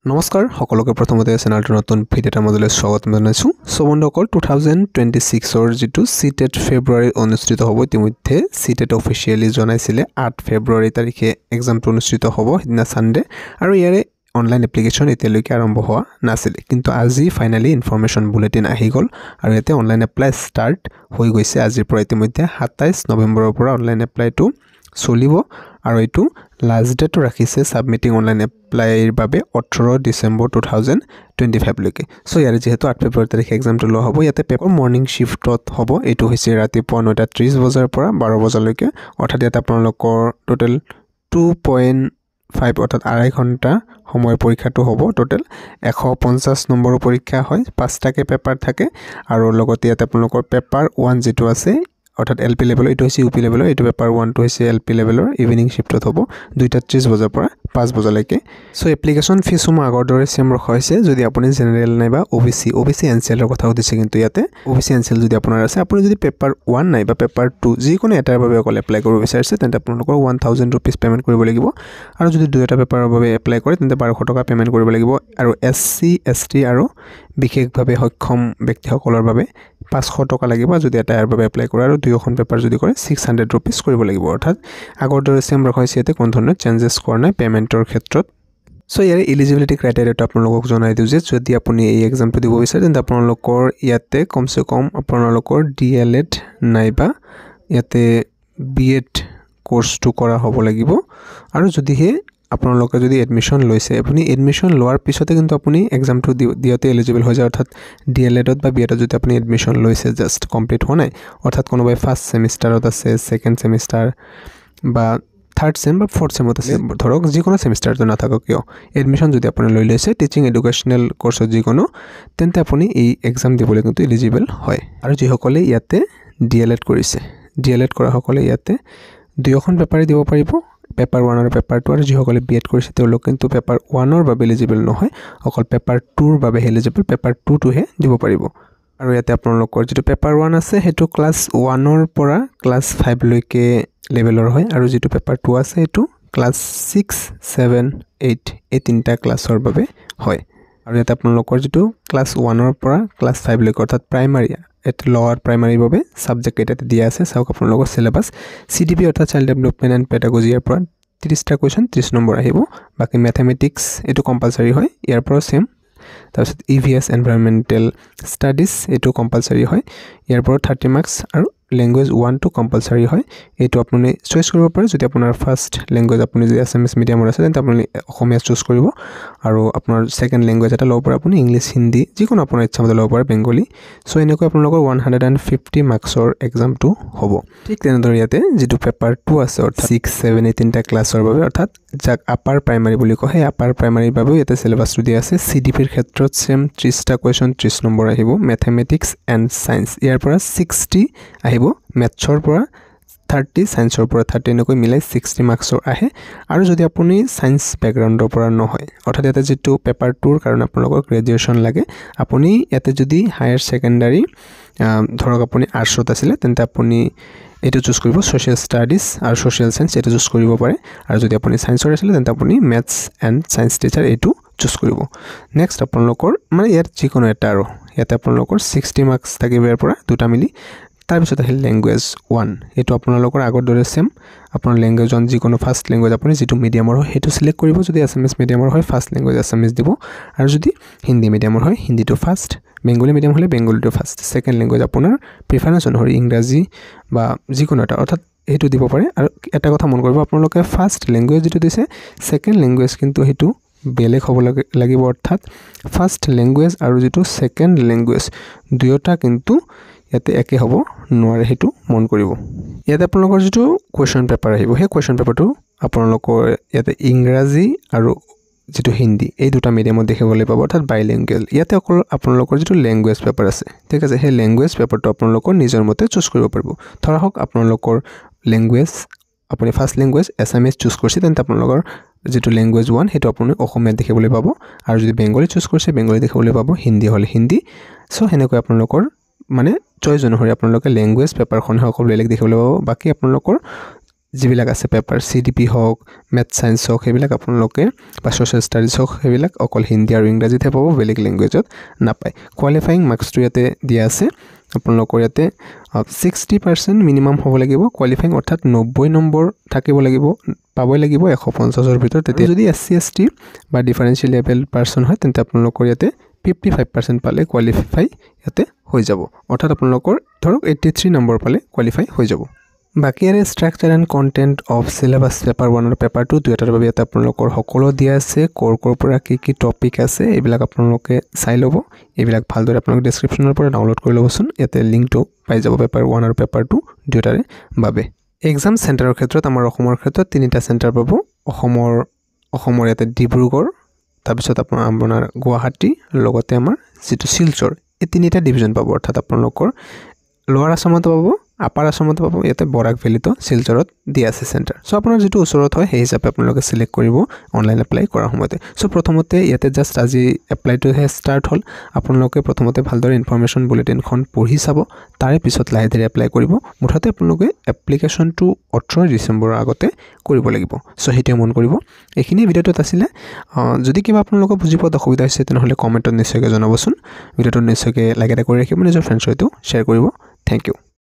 নমস্কাৰ সকলোকে প্ৰথমতে চেনেলটো নতুন ভিডিঅ'ৰ মাজলৈ স্বাগত জনাইছো। সো বন্ধুসকল 2026 যেটো সিটেট ফেব্ৰুৱাৰী অনুষ্ঠিত হ'ব। ইতিমধ্যে সিটেট অফিচিয়ালি জনাইছিলে 8 ফেব্ৰুৱাৰী তাৰিখে এক্সামটো অনুষ্ঠিত হ'ব হিদিনা সানডে আৰু ইয়াৰে অনলাইন এপ্লিকেশন এতিয়ালৈকে আৰম্ভ হোৱা নাছিল, কিন্তু আজি ফাইনালি ইনফৰমেশন বুলেটিন আহি গ'ল আৰু ইয়াতে অনলাইন এপ্লাই ষ্টাৰ্ট হৈ গৈছে। আজিৰ পৰা ইতিমধ্যে 27 নৱেম্বৰৰ পৰা অনলাইন এপ্লাইটো চলিব আৰু এটো লাষ্ট ডেট ৰাখিছে সাবমিটিং অনলাইন এপ্লাইৰ বাবে 18 ডিসেম্বৰ 2025 লৈকে। সো ইয়াৰে যেহেতু 8 ফেব্ৰুৱাৰী তাৰিখে এক্সামটো লোৱা হ'ব, ইয়াতে পেপাৰ মৰ্নিং শিফটত হ'ব। এটো হৈছে ৰাতিপুৱা 9:30 বজাৰ পৰা 12 বজালৈকে, অৰ্থাৎ ইয়াতে আপোনালোকৰ টোটাল 2.5 অৰ্থাৎ 2.5 ঘণ্টা সময় পৰীক্ষাটো হ'ব। টোটাল 150 নম্বৰৰ পৰীক্ষা হয়, 5টাকে পেপাৰ থাকে আৰু লগতে ইয়াতে আপোনালোকৰ পেপাৰ 1 যেটো আছে অৰ্থাৎ এলপি লেভেলৰ, এটো হৈছে ইউপি লেভেলৰ, এটো পেপাৰ 1 টো হৈছে এলপি লেভেলৰ। ইভিনিং শিফটত হ'ব 2:30 বজাৰ পৰা 5 বজালৈকে। সো এপ্লিকেশন ফিস আগৰ দৰে সেম ৰখা হৈছে। যদি আপুনি জেনাৰেল নাইবা ওবিসি এনসিএলৰ কথা উঠিছে, কিন্তু ইয়াতে ওবিসি এনসিএল যদি আপোনাৰ আছে, আপুনি যদি পেপাৰ 1 নাইবা পেপাৰ 2 যিকোনো এটাৰ বাবে অকল এপ্লাই কৰিব বিচাৰিছে, তেন্তে আপোনালোকৰ 1000 रुपीस পেমেন্ট কৰিব লাগিব। আৰু যদি দুটা পেপাৰৰ বাবে এপ্লাই কৰে তেন্তে 1200 টকা পেমেন্ট কৰিব লাগিব। আৰু এসসি এসটি আৰু বিশেষভাৱে সক্ষম ব্যক্তিসকলৰ বাবে 500 টকা লাগিব যদি এটা ইয়াৰ বাবে এপ্লাই কৰে, আৰু দুয়োখন পেপাৰ যদি কৰে 600 रुपीस কৰিব লাগিব। অৰ্থাৎ আগৰ দৰে সেম ৰখা হৈছে, ইয়াতে কোনো ধৰণৰ চেঞ্জেছ কৰা নাই পেমেন্টৰ ক্ষেত্ৰত। সো ইয়াৰে এলিজিবিলিটি ক্ৰাইটেৰিয়াটো আপোনালোকক জনাই দিওঁ যে যদি আপুনি এই এক্সামটো দিব বিচাৰে তেন্তে আপোনালোকৰ ইয়াতে কমসে কম আপোনালোকৰ ডিএলএড নাইবা ইয়াতে বিএড কোৰ্সটো কৰা হ'ব লাগিব। আৰু যদিহে আপোনালোকে যদি এডমিশন লৈছে, আপুনি এডমিশন লোৱাৰ পিছতে কিন্তু আপুনি এক্সামটো দিয়াতে এলিজিবল হৈ যায়। অৰ্থাৎ ডিএলএডত বা বিএডত যদি আপুনি এডমিশন লৈছে, জাস্ট কমপ্লিট হোৱা নাই, অৰ্থাৎ কোনোবাই ফাৰ্স্ট সেমিষ্টাৰত আছে, সেকেন্ড সেমিষ্টাৰ বা থাৰ্ড সেম বা ফোৰ্থ সেমত আছে, ধৰক যিকোনো সেমিষ্টাৰটো নাথাকক কিয়, এডমিশন যদি আপুনি লৈ লৈছে টিচিং এডুকেশনাল কোৰ্সত যিকোনো, তেন্তে আপুনি এই এক্সাম দিবলৈ কিন্তু এলিজিবল হয়। আৰু যিসকলে ইয়াতে ডিএলএড কৰিছে, ডিএলএড কৰা সকলে ইয়াতে দুয়োখন পেপাৰে দিব পাৰিব, পেপাৰ 1 আৰু পেপাৰ 2। আৰু যিসকলে বিএড কৰিছে তেওঁলোক কিন্তু পেপাৰ 1ৰ বাবে এলিজিবল নহয়, অকল পেপাৰ 2ৰ বাবে এলিজিবল, পেপাৰ 2 টোহে দিব পাৰিব। আৰু ইয়াতে আপোনালোকৰ যেটো পেপাৰ 1 আছে হেতু ক্লাস 1ৰ পৰা ক্লাস 5 লৈকে লেভেলৰ হয়, আৰু যেটো পেপাৰ 2 আছে হেতু ক্লাস 6, 7, 8 এই তিনটা ক্লাসৰ বাবে হয়। আৰু ইয়াতে আপোনালোকৰ যেটো ক্লাস 1ৰ পৰা ক্লাস 5 লৈকে অৰ্থাৎ প্ৰাইমাৰী লৱাৰ প্ৰাইমাৰীৰ বাবে সাবজেক্ট এটাতে দিয়া আছে। চাওক আপোনালোকৰ সিলেবাস সিডিপি অৰ্থাৎ চাইল্ড ডেভেলপমেন্ট এণ্ড পেডাগজিৰ পৰা 30টা কোৱেশ্চন 30 নম্বৰ আহিব। বাকি ম্যাথমেটিক্স এটো কম্পালসৰি হয়, ইয়াৰ পৰা সেম। তাৰপিছত ইভিএস এনভাইৰনমেন্টাল ষ্টাডিজ এটো কম্পালসৰি হয়, ইয়াৰ পৰা 30 মাৰ্কস। আৰু ল্যাঙ্গুৱেজ 1 টো কম্পালসৰি হয়, এটো আপুনি চয়েস কৰিব পাৰে। যদি আপোনাৰ ফাৰ্স্ট ল্যাঙ্গুৱেজ আপুনি যদি এছএমএছ মিডিয়ামৰ আছে তেন্তে আপুনি অসমীয়া চুজ কৰিব, আৰু আপোনাৰ সেকেন্ড ল্যাঙ্গুৱেজ এটা ল'ব পাৰে আপুনি, ইংলিছ, হিন্দী যিকোনো আপোনাৰ ইচ্ছা মতে ল'ব পাৰে, বেংগলী। সো এনেকৈ আপোনালোকৰ 150 মাৰ্কসৰ এক্সামটো হ'ব। ঠিক তেনেদৰে ইয়াতে যেটো পেপাৰ 2 আছে অৰ্থাৎ 6, 7 এই তিনটা ক্লাসৰ বাবে, অৰ্থাৎ যাক আপাৰ প্ৰাইমাৰী বুলি কয়, আপাৰ প্ৰাইমাৰীৰ বাবে ইয়াতে সিলেবাসটো দিয়া আছে। সিডিপিৰ ক্ষেত্ৰত সেম 30টা কোৱেশ্চন 30 নম্বৰ আহিব। ম্যাথমেটিক্স এণ্ড সায়েন্স ইয়াৰ পৰা 60 আহিব, ম্যাথছৰ পৰা 30, সায়েন্সৰ পৰা 30, এনেকৈ মিলাই 60 মাৰ্কসৰ আহে। আৰু যদি আপুনি সায়েন্স ব্যাকগ্ৰাউণ্ডৰ পৰা নহয়, অৰ্থাৎ ইয়াতে যেটো পেপাৰ 2ৰ কাৰণে আপোনালোকৰ গ্ৰেজুৱেচন লাগে, আপুনি ইয়াতে যদি হায়াৰ সেকেন্ডাৰী ধৰক আপুনি আৰ্টছত আছিল তেন্তে আপুনি এটো চুজ কৰিব, সোশ্যাল ষ্টাডিজ আৰু সোশ্যাল সায়েন্স এটো চুজ কৰিব পাৰে। আৰু যদি আপুনি সায়েন্সৰ আছিল তেন্তে আপুনি ম্যাথছ এণ্ড সায়েন্স টিচাৰ এটো চুজ কৰিব। নেক্সট আপোনালোকৰ মানে ইয়াত যিকোনো এটা, আৰু ইয়াতে আপোনালোকৰ 60 মাৰ্কস থাকিব ইয়াৰ পৰা দুটা মিলি। তাৰপিছত আহিল ল্যাঙ্গুৱেজ 1, এটো আপোনালোকৰ আগৰ দৰে সেম। আপোনাৰ ল্যাঙ্গুৱেজ 1 যিকোনো ফাৰ্স্ট ল্যাঙ্গুৱেজ আপুনি যেটো মিডিয়ামৰ হয় হেতু সিলেক্ট কৰিব। যদি এছএমএছ মিডিয়ামৰ হয় ফাৰ্স্ট ল্যাঙ্গুৱেজ এছএমএছ দিব, আৰু যদি হিন্দী মিডিয়ামৰ হয় হিন্দীটো ফাৰ্স্ট, বেংগলী মিডিয়াম হলে বেংগলীটো ফাৰ্স্ট, সেকেন্ড ল্যাঙ্গুৱেজ আপোনাৰ প্ৰিফাৰেন্স অনুসৰি ইংৰাজী বা যিকোনো এটা অৰ্থাৎ হেতু দিব পাৰে। আৰু এটা কথা মন কৰিব, আপোনালোকে ফাৰ্স্ট ল্যাঙ্গুৱেজ যেটো দিছে সেকেন্ড ল্যাঙ্গুৱেজ কিন্তু হেতু বেলেগ হ'ব লাগিব। অৰ্থাৎ ফাৰ্স্ট ল্যাঙ্গুৱেজ আৰু যেটো সেকেন্ড ল্যাঙ্গুৱেজ দুয়োটা কিন্তু ইয়াতে একে হ'ব নোৱাৰে, হেতু মন কৰিব। ইয়াতে আপোনালোকৰ যেটো কোৱেশ্চন পেপাৰ আহিব, সেই কোৱেশ্চন পেপাৰটো আপোনালোকৰ ইয়াতে ইংৰাজী আৰু যেটো হিন্দী এই দুটা মিডিয়ামত দেখিবলৈ পাব, অৰ্থাৎ বাইলিংগুৱেল। ইয়াতে অকল আপোনালোকৰ যেটো ল্যাঙ্গুৱেজ পেপাৰ আছে, ঠিক আছে, সেই ল্যাঙ্গুৱেজ পেপাৰটো আপোনালোকৰ নিজৰ মতে চুজ কৰিব পাৰিব। ধৰা হওক আপোনালোকৰ ল্যাঙ্গুৱেজ আপুনি ফাৰ্স্ট ল্যাঙ্গুৱেজ এছএমএছ চুজ কৰিছে, তেন্তে আপোনালোকৰ যেটো ল্যাঙ্গুৱেজ 1 হেতু আপুনি অসমীয়া দেখিবলৈ পাব। আৰু যদি বেংগলী চুজ কৰিছে বেংগলী দেখিবলৈ পাব, হিন্দী হলে হিন্দী। সো হেনেকৈ আপোনালোকৰ মানে চয়েস অনুসৰি আপোনালোকে ল্যাঙ্গুৱেজ পেপাৰখন সকলো বেলেগ দেখিবলৈ পাব। বাকি আপোনালোকৰ যিবিলাক আছে পেপাৰ CDP হওক মেথ সায়েন্স হওক সেইবিলাক আপোনালোকে বা সোশ্যাল ষ্টাডিজ হওক সেইবিলাক অকল হিন্দী আৰু ইংৰাজীতহে পাব বেলেগ ল্যাঙ্গুৱেজত নাপায় কোৱালিফাইং মাৰ্কছটো ইয়াতে দিয়া আছে আপোনালোকৰ ইয়াতে 60% মিনিমাম হ'ব লাগিব কোৱালিফাইং অৰ্থাৎ 90 নম্বৰ থাকিব লাগিব পাবই লাগিব 150ৰ ভিতৰত তেতিয়া যদি SC ST বা ডিফাৰেন্সিয়েল লেভেল পাৰসন হয় তেন্তে আপোনালোকৰ ইয়াতে 55% পালে কোৱালিফাই ইয়াতে হৈ যাব অৰ্থাৎ আপোনালোকৰ ধৰক 83 নম্বৰ পালে কোৱালিফাই হৈ যাব বাকি আৰু structure and content of syllabus paper 1 আৰু পেপাৰ 2 দুটাৰ বাবে এটা আপোনালোকৰ সকলো দিয়া আছে কোৰ পৰা কি টপিক আছে এইবিলাক আপোনালোকে চাই ল'ব এইবিলাক ভালদৰে আপোনালোকে ডেসক্ৰিপচনৰ পৰা ডাউনলোড কৰি ল'বচোন ইয়াতে লিংকটো পাই যাব পেপাৰ 1 আৰু পেপাৰ 2 দুটাৰে বাবে এক্সাম সেন্টাৰৰ ক্ষেত্ৰত আমাৰ অসমৰ ক্ষেত্ৰত তিনিটা সেন্টাৰ পাব অসমৰ ইয়াতে ডিব্ৰুগড় তাৰপিছত আপোনাৰ গুৱাহাটী লগতে আমাৰ যেটো শিলচৰ এই তিনিটা ডিভিজন পাব অৰ্থাৎ আপোনালোকৰ লোৱাৰ আসামত পাব আপাৰ আসামত পাব ইয়াতে বৰাক ভেলিটো শিলচৰত দিয়া আছে সেন্টাৰ সো আপোনাৰ যেটো ওচৰত হয় সেই হিচাপে আপোনালোকে সিলেক্ট কৰিব অনলাইন এপ্লাই কৰাৰ সময়তে সো প্ৰথমতে ইয়াতে জাস্ট আজি এপ্লাইটো হে ষ্টাৰ্ট হল আপোনালোকে প্ৰথমতে ভালদৰে ইনফৰমেশন বুলেটিনখন পঢ়ি চাব তাৰে পিছত লাহে ধীৰে এপ্লাই কৰিব মুঠতে আপোনালোকে এপ্লিকেশনটো 18 ডিসেম্বৰৰ আগতে কৰিব লাগিব সো হেতু মন কৰিব এইখিনি ভিডিওটোত আছিল যদি কিবা আপোনালোকৰ বুজি পোৱাত অসুবিধা হৈছে তেনেহলে কমেন্টত নিশ্চয়কৈ জনাবচোন ভিডিওটো নিশ্চয়কৈ লাইক এটা কৰি ৰাখিব নিজৰ ফ্ৰেণ্ডৰ সৈতে শ্বেয়াৰ কৰিব থ্যাংক ইউ